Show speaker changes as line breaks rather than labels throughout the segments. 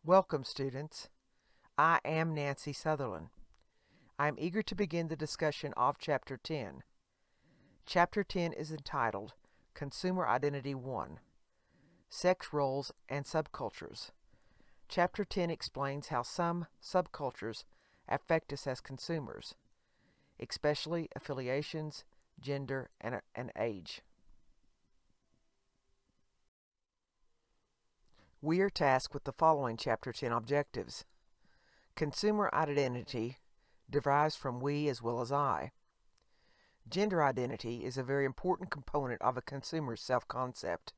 Welcome, students. I am Nancy Southerland. I am eager to begin the discussion of Chapter 10. Chapter 10 is entitled Consumer Identity 1, Sex Roles and Subcultures. Chapter 10 explains how some subcultures affect us as consumers, especially affiliations, gender, and age. We are tasked with the following Chapter 10 objectives. Consumer identity derives from we as well as I. Gender identity is a very important component of a consumer's self-concept.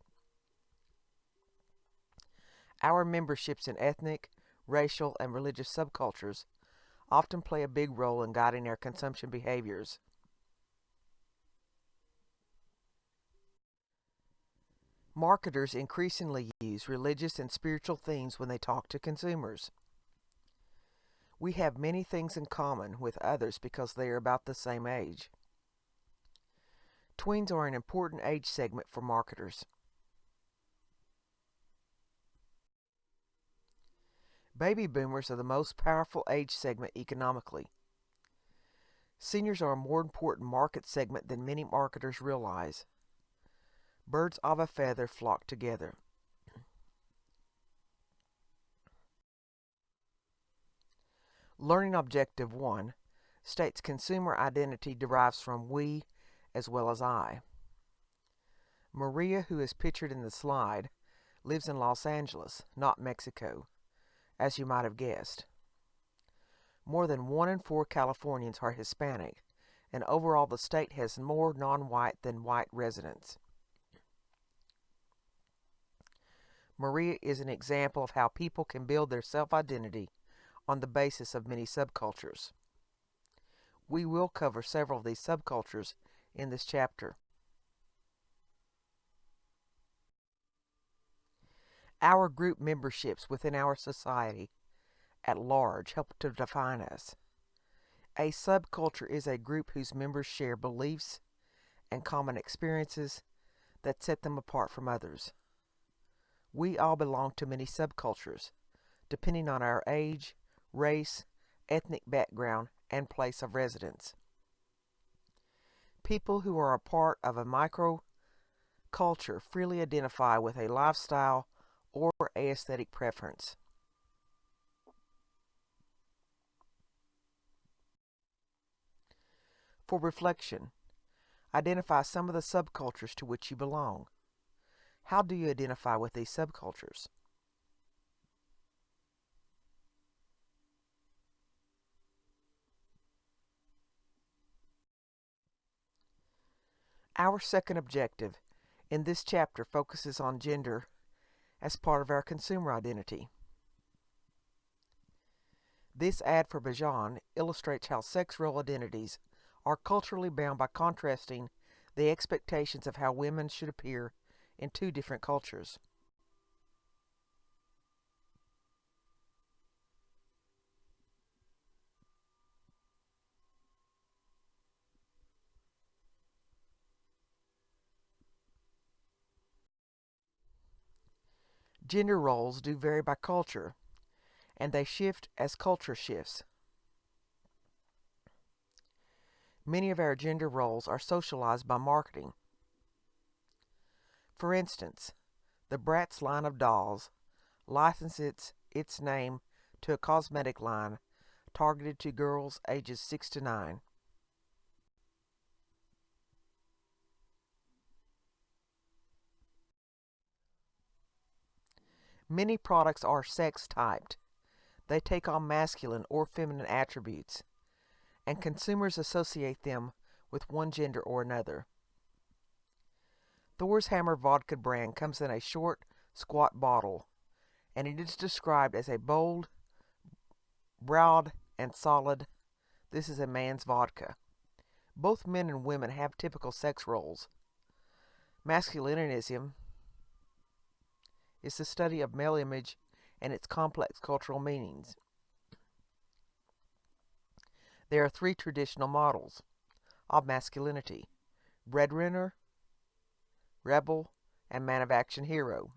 Our memberships in ethnic, racial, and religious subcultures often play a big role in guiding our consumption behaviors. Marketers increasingly use religious and spiritual themes when they talk to consumers. We have many things in common with others because they are about the same age. Tweens are an important age segment for marketers. Baby boomers are the most powerful age segment economically. Seniors are a more important market segment than many marketers realize. Birds of a feather flock together. Learning Objective 1 states consumer identity derives from we as well as I. Maria, who is pictured in the slide, lives in Los Angeles, not Mexico, as you might have guessed. More than 1 in 4 Californians are Hispanic, and overall the state has more non-white than white residents. Maria is an example of how people can build their self-identity on the basis of many subcultures. We will cover several of these subcultures in this chapter. Our group memberships within our society at large help to define us. A subculture is a group whose members share beliefs and common experiences that set them apart from others. We all belong to many subcultures, depending on our age, race, ethnic background, and place of residence. People who are a part of a micro-culture freely identify with a lifestyle or aesthetic preference. For reflection, identify some of the subcultures to which you belong. How do you identify with these subcultures? Our second objective in this chapter focuses on gender as part of our consumer identity. This ad for Bajan illustrates how sex role identities are culturally bound by contrasting the expectations of how women should appear in 2 different cultures. Gender roles do vary by culture, and they shift as culture shifts. Many of our gender roles are socialized by marketing. For instance, the Bratz line of dolls licenses its name to a cosmetic line targeted to girls ages 6 to 9. Many products are sex-typed. They take on masculine or feminine attributes, and consumers associate them with one gender or another. Thor's Hammer vodka brand comes in a short, squat bottle, and it is described as a bold, broad, and solid. This is a man's vodka. Both men and women have typical sex roles. Masculinitism is the study of male image and its complex cultural meanings. There are 3 traditional models of masculinity: breadwinner, rebel, and man of action hero.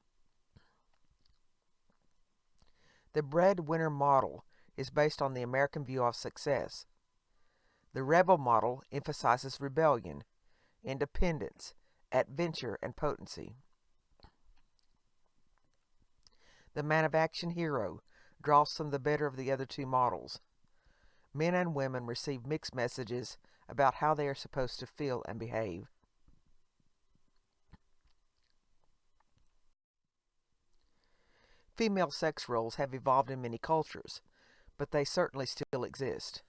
The breadwinner model is based on the American view of success. The rebel model emphasizes rebellion, independence, adventure, and potency. The man of action hero draws from the better of the other two models. Men and women receive mixed messages about how they are supposed to feel and behave. Female sex roles have evolved in many cultures, but they certainly still exist.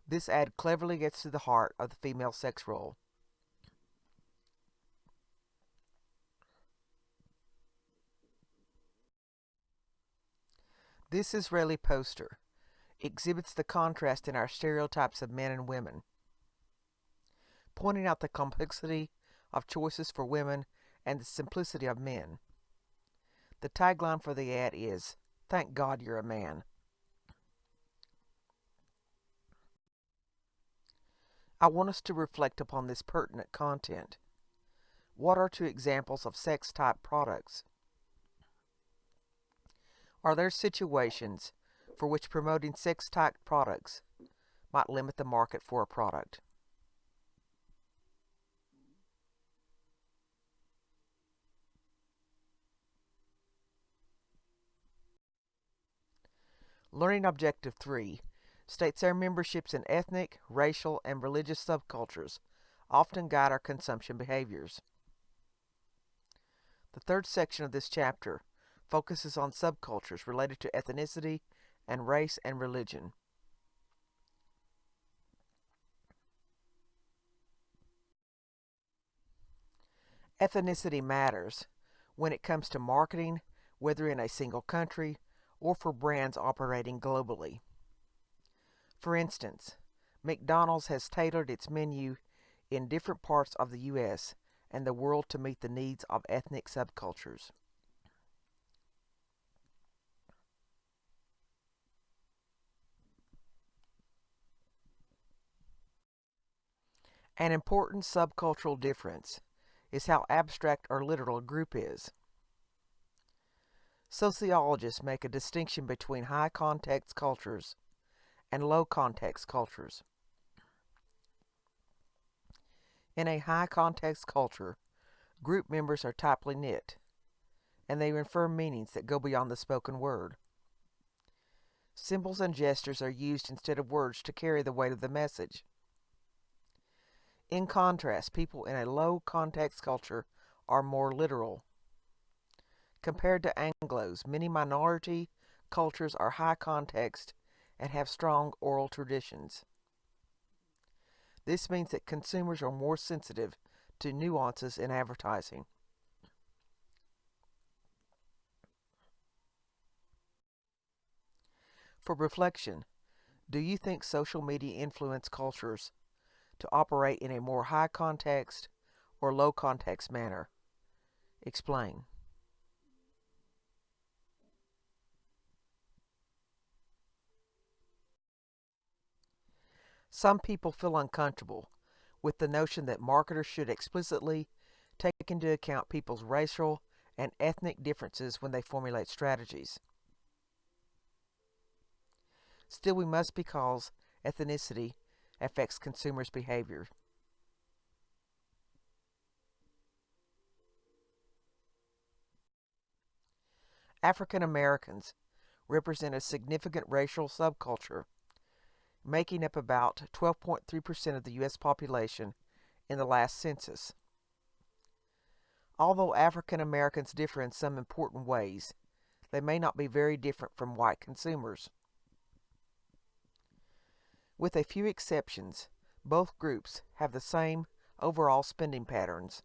This ad cleverly gets to the heart of the female sex role. This Israeli poster exhibits the contrast in our stereotypes of men and women, pointing out the complexity of choices for women and the simplicity of men. The tagline for the ad is, "Thank God you're a man." I want us to reflect upon this pertinent content. What are two examples of sex-type products? Are there situations for which promoting sex-type products might limit the market for a product? Learning Objective 3 states our memberships in ethnic, racial, and religious subcultures often guide our consumption behaviors. The third section of this chapter focuses on subcultures related to ethnicity and race and religion. Ethnicity matters when it comes to marketing, whether in a single country or for brands operating globally. For instance, McDonald's has tailored its menu in different parts of the U.S. and the world to meet the needs of ethnic subcultures. An important subcultural difference is how abstract or literal a group is. Sociologists make a distinction between high context cultures and low context cultures. In a high context culture, group members are tightly knit, and they infer meanings that go beyond the spoken word. Symbols and gestures are used instead of words to carry the weight of the message. In contrast, people in a low context culture are more literal. Compared to Anglos, many minority cultures are high context and have strong oral traditions. This means that consumers are more sensitive to nuances in advertising. For reflection, do you think social media influence cultures to operate in a more high context or low context manner? Explain. Some people feel uncomfortable with the notion that marketers should explicitly take into account people's racial and ethnic differences when they formulate strategies. Still, we must, because ethnicity affects consumers' behavior. African Americans represent a significant racial subculture, making up about 12.3% of the U.S. population in the last census. Although African Americans differ in some important ways, they may not be very different from white consumers. With a few exceptions, both groups have the same overall spending patterns.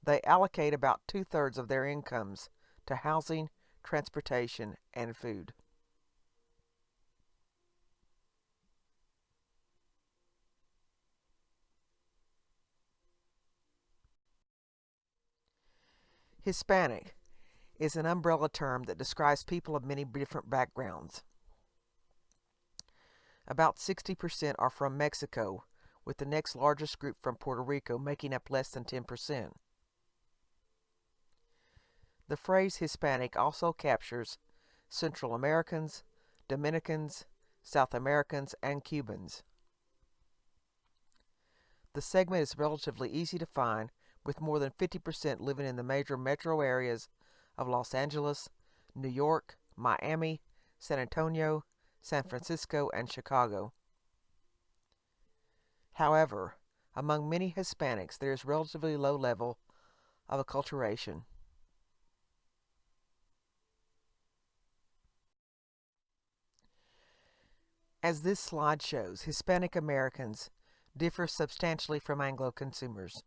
They allocate about 2/3 of their incomes to housing, transportation, and food. Hispanic is an umbrella term that describes people of many different backgrounds. About 60% are from Mexico, with the next largest group from Puerto Rico making up less than 10%. The phrase Hispanic also captures Central Americans, Dominicans, South Americans, and Cubans. The segment is relatively easy to find, with more than 50% living in the major metro areas of Los Angeles, New York, Miami, San Antonio, San Francisco, and Chicago. However, among many Hispanics, there is relatively low level of acculturation. As this slide shows, Hispanic Americans differ substantially from Anglo consumers.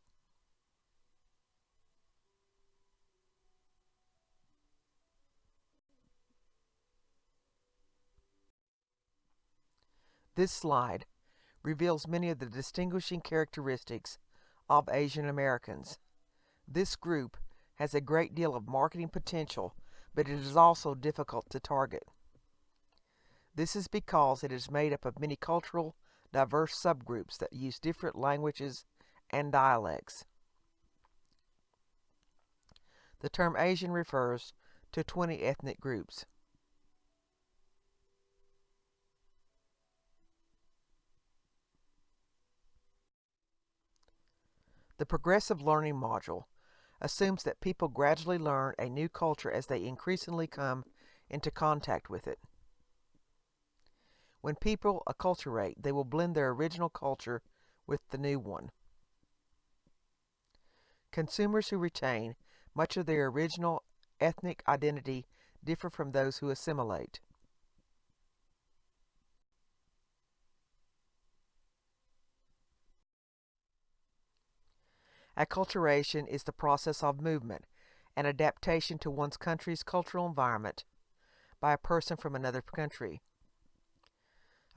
This slide reveals many of the distinguishing characteristics of Asian Americans. This group has a great deal of marketing potential, but it is also difficult to target. This is because it is made up of many cultural, diverse subgroups that use different languages and dialects. The term Asian refers to 20 ethnic groups. The progressive learning module assumes that people gradually learn a new culture as they increasingly come into contact with it. When people acculturate, they will blend their original culture with the new one. Consumers who retain much of their original ethnic identity differ from those who assimilate. Acculturation is the process of movement and adaptation to one's country's cultural environment by a person from another country.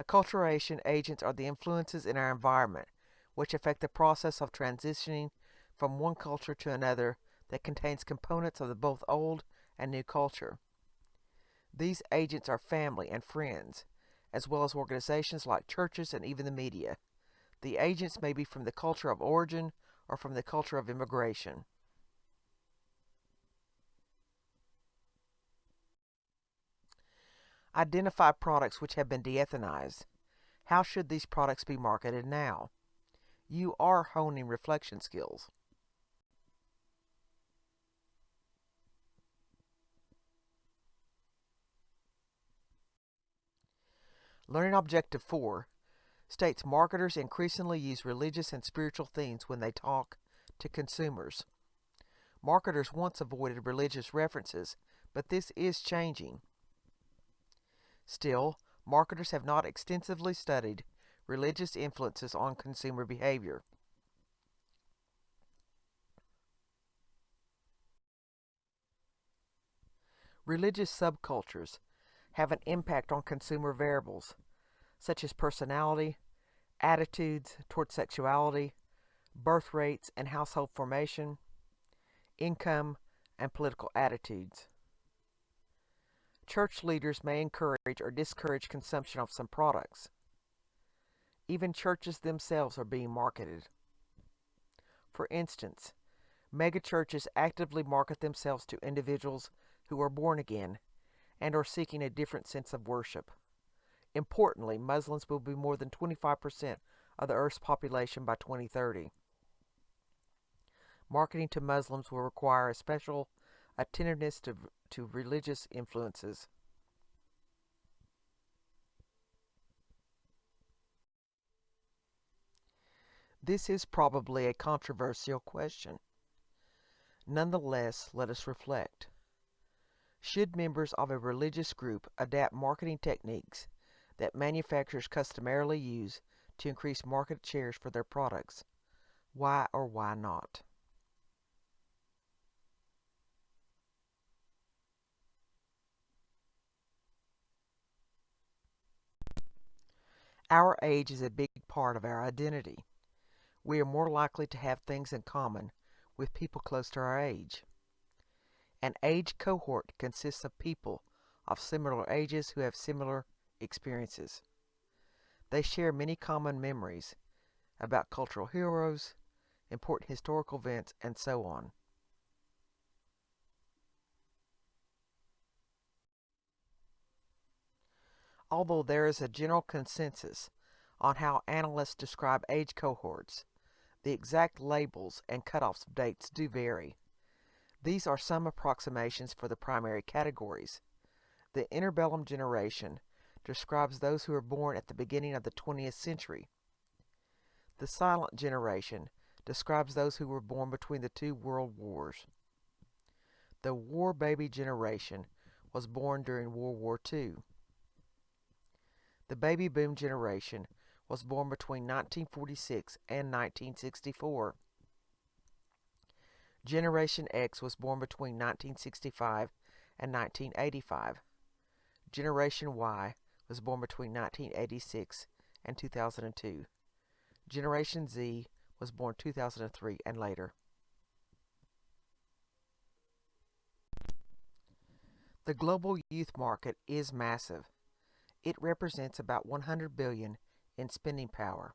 Acculturation agents are the influences in our environment which affect the process of transitioning from one culture to another that contains components of the both old and new culture. These agents are family and friends, as well as organizations like churches and even the media. The agents may be from the culture of origin or from the culture of immigration. Identify products which have been de-ethnized. How should these products be marketed now? You are honing reflection skills. Learning Objective 4 states marketers increasingly use religious and spiritual themes when they talk to consumers. Marketers once avoided religious references, but this is changing. Still, marketers have not extensively studied religious influences on consumer behavior. Religious subcultures have an impact on consumer variables, such as personality, attitudes toward sexuality, birth rates and household formation, income, and political attitudes. Church leaders may encourage or discourage consumption of some products. Even churches themselves are being marketed. For instance, megachurches actively market themselves to individuals who are born again and are seeking a different sense of worship. Importantly, Muslims will be more than 25% of the Earth's population by 2030. Marketing to Muslims will require a special attentiveness to religious influences. This is probably a controversial question. Nonetheless, let us reflect. Should members of a religious group adapt marketing techniques that manufacturers customarily use to increase market shares for their products? Why or why not? Our age is a big part of our identity. We are more likely to have things in common with people close to our age. An age cohort consists of people of similar ages who have similar experiences. They share many common memories about cultural heroes, important historical events, and so on. Although there is a general consensus on how analysts describe age cohorts, the exact labels and cutoff dates do vary. These are some approximations for the primary categories. The interbellum generation describes those who were born at the beginning of the 20th century. The silent generation describes those who were born between the two world wars. The war baby generation was born during World War II. The baby boom generation was born between 1946 and 1964. Generation X was born between 1965 and 1985. Generation Y was born between 1986 and 2002. Generation Z was born 2003 and later. The global youth market is massive. It represents about $100 billion in spending power.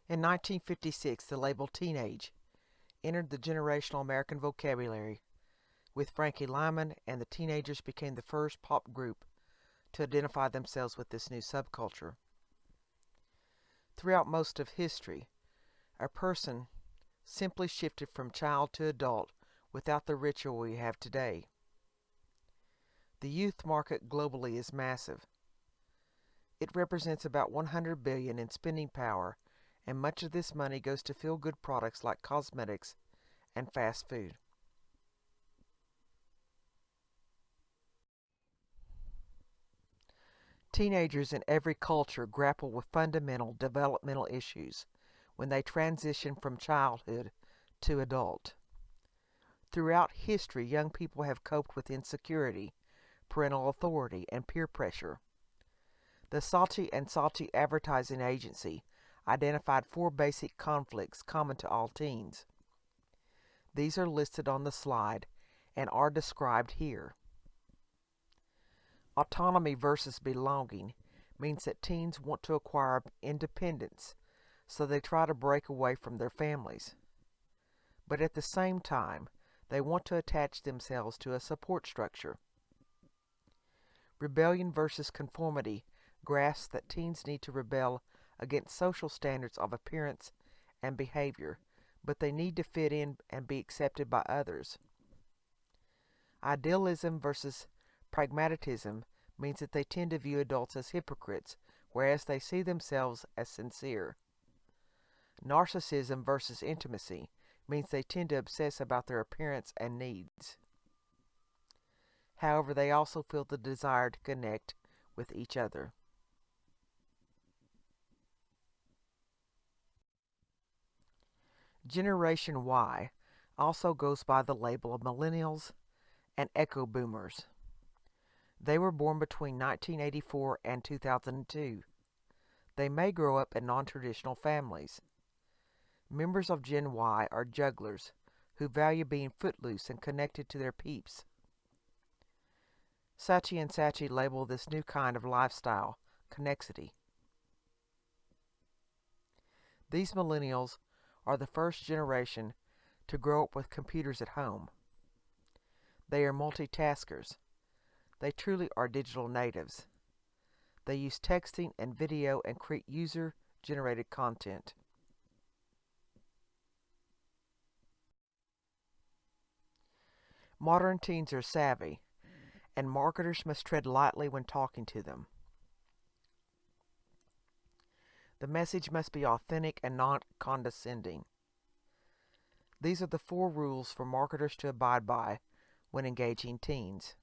In 1956, the label teenage entered the generational American vocabulary with Frankie Lyman, and the Teenagers became the first pop group to identify themselves with this new subculture. Throughout most of history, a person simply shifted from child to adult without the ritual we have today. The youth market globally is massive. It represents about $100 billion in spending power, and much of this money goes to feel-good products like cosmetics and fast food. Teenagers in every culture grapple with fundamental developmental issues when they transition from childhood to adult. Throughout history, young people have coped with insecurity, parental authority, and peer pressure. The Saatchi & Saatchi Advertising Agency identified 4 basic conflicts common to all teens. These are listed on the slide and are described here. Autonomy versus belonging means that teens want to acquire independence, so they try to break away from their families. But at the same time, they want to attach themselves to a support structure. Rebellion versus conformity grasps that teens need to rebel against social standards of appearance and behavior, but they need to fit in and be accepted by others. Idealism versus pragmatism means that they tend to view adults as hypocrites, whereas they see themselves as sincere. Narcissism versus intimacy means they tend to obsess about their appearance and needs. However, they also feel the desire to connect with each other. Generation Y also goes by the label of millennials and echo boomers. They were born between 1984 and 2002. They may grow up in non-traditional families. Members of Gen Y are jugglers who value being footloose and connected to their peeps. Saatchi & Saatchi label this new kind of lifestyle connexity. These millennials are the first generation to grow up with computers at home. They are multitaskers. They truly are digital natives. They use texting and video and create user-generated content. Modern teens are savvy, and marketers must tread lightly when talking to them. The message must be authentic and not condescending. These are the 4 rules for marketers to abide by when engaging teens.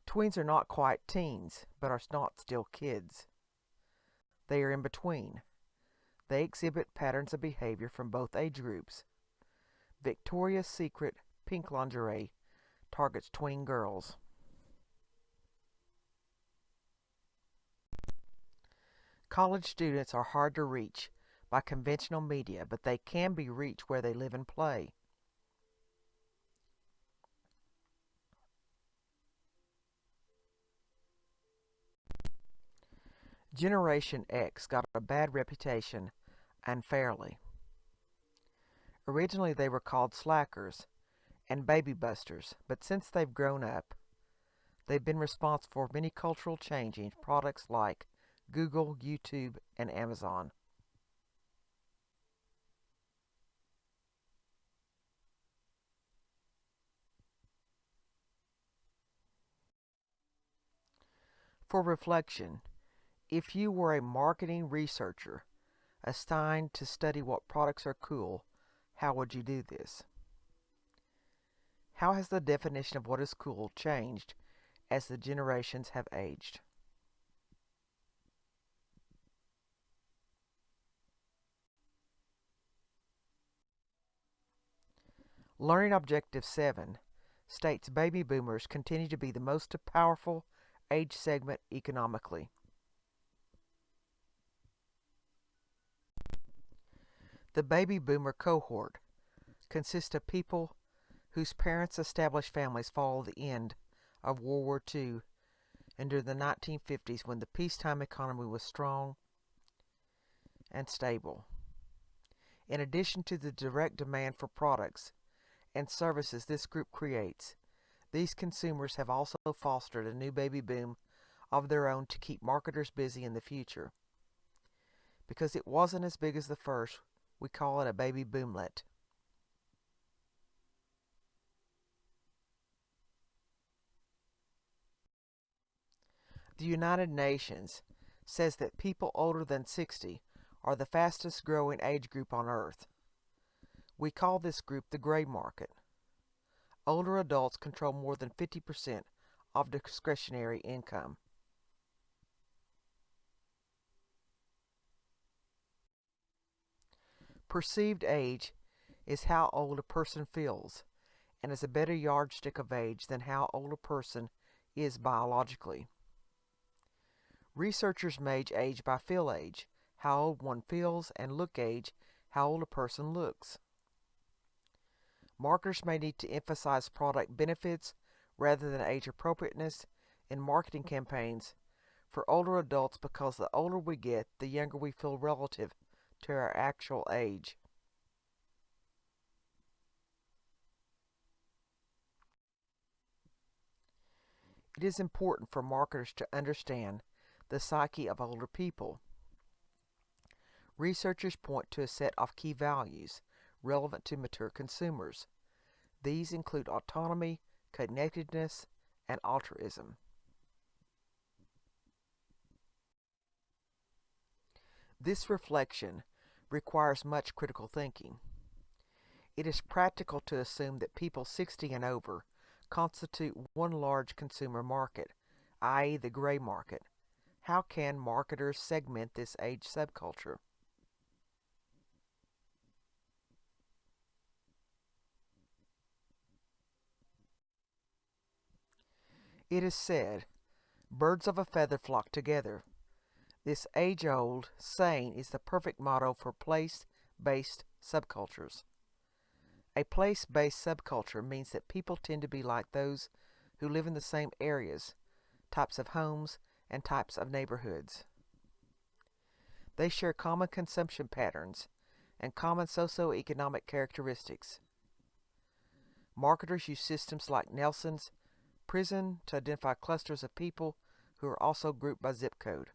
Tweens are not quite teens, but are not still kids. They are in between. They exhibit patterns of behavior from both age groups. Victoria's Secret pink lingerie targets tween girls. College students are hard to reach by conventional media, but they can be reached where they live and play. Generation X got a bad reputation, unfairly. Originally they were called slackers and baby busters, but since they've grown up, they've been responsible for many cultural change in products like Google, YouTube, and Amazon. For reflection, if you were a marketing researcher assigned to study what products are cool, how would you do this? How has the definition of what is cool changed as the generations have aged? Learning Objective 7 states baby boomers continue to be the most powerful age segment economically. The baby boomer cohort consists of people whose parents established families following the end of World War II and during the 1950s when the peacetime economy was strong and stable. In addition to the direct demand for products and services this group creates, these consumers have also fostered a new baby boom of their own to keep marketers busy in the future. Because it wasn't as big as the first, we call it a baby boomlet. The United Nations says that people older than 60 are the fastest growing age group on Earth. We call this group the gray market. Older adults control more than 50% of discretionary income. Perceived age is how old a person feels, and is a better yardstick of age than how old a person is biologically. Researchers measure age by feel age, how old one feels, and look age, how old a person looks. Marketers may need to emphasize product benefits rather than age appropriateness in marketing campaigns for older adults because the older we get, the younger we feel relative to our actual age. It is important for marketers to understand the psyche of older people. Researchers point to a set of key values relevant to mature consumers. These include autonomy, connectedness, and altruism. This reflection requires much critical thinking. It is practical to assume that people 60 and over constitute one large consumer market, i.e., the gray market. How can marketers segment this age subculture? It is said, birds of a feather flock together. This age-old saying is the perfect motto for place-based subcultures. A place-based subculture means that people tend to be like those who live in the same areas, types of homes, and types of neighborhoods. They share common consumption patterns and common socioeconomic characteristics. Marketers use systems like Nelson's Prison to identify clusters of people who are also grouped by zip code.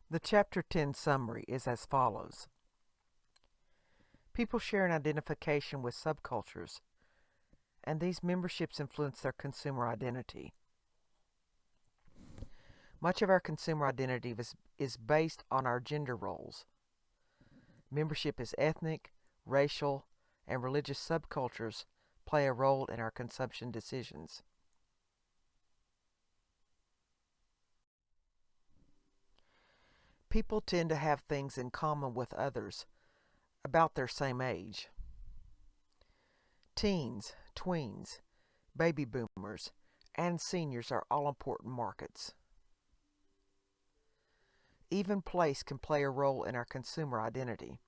The Chapter 10 summary is as follows. People share an identification with subcultures, and these memberships influence their consumer identity. Much of our consumer identity is based on our gender roles. Membership is ethnic, racial, and religious subcultures play a role in our consumption decisions. People tend to have things in common with others about their same age. Teens, tweens, baby boomers, and seniors are all important markets. Even place can play a role in our consumer identity.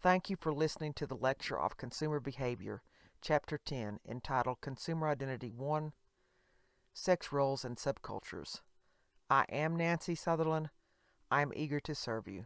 Thank you for listening to the lecture of Consumer Behavior, Chapter 10, entitled Consumer Identity 1, Sex Roles and Subcultures. I am Nancy Sutherland. I am eager to serve you.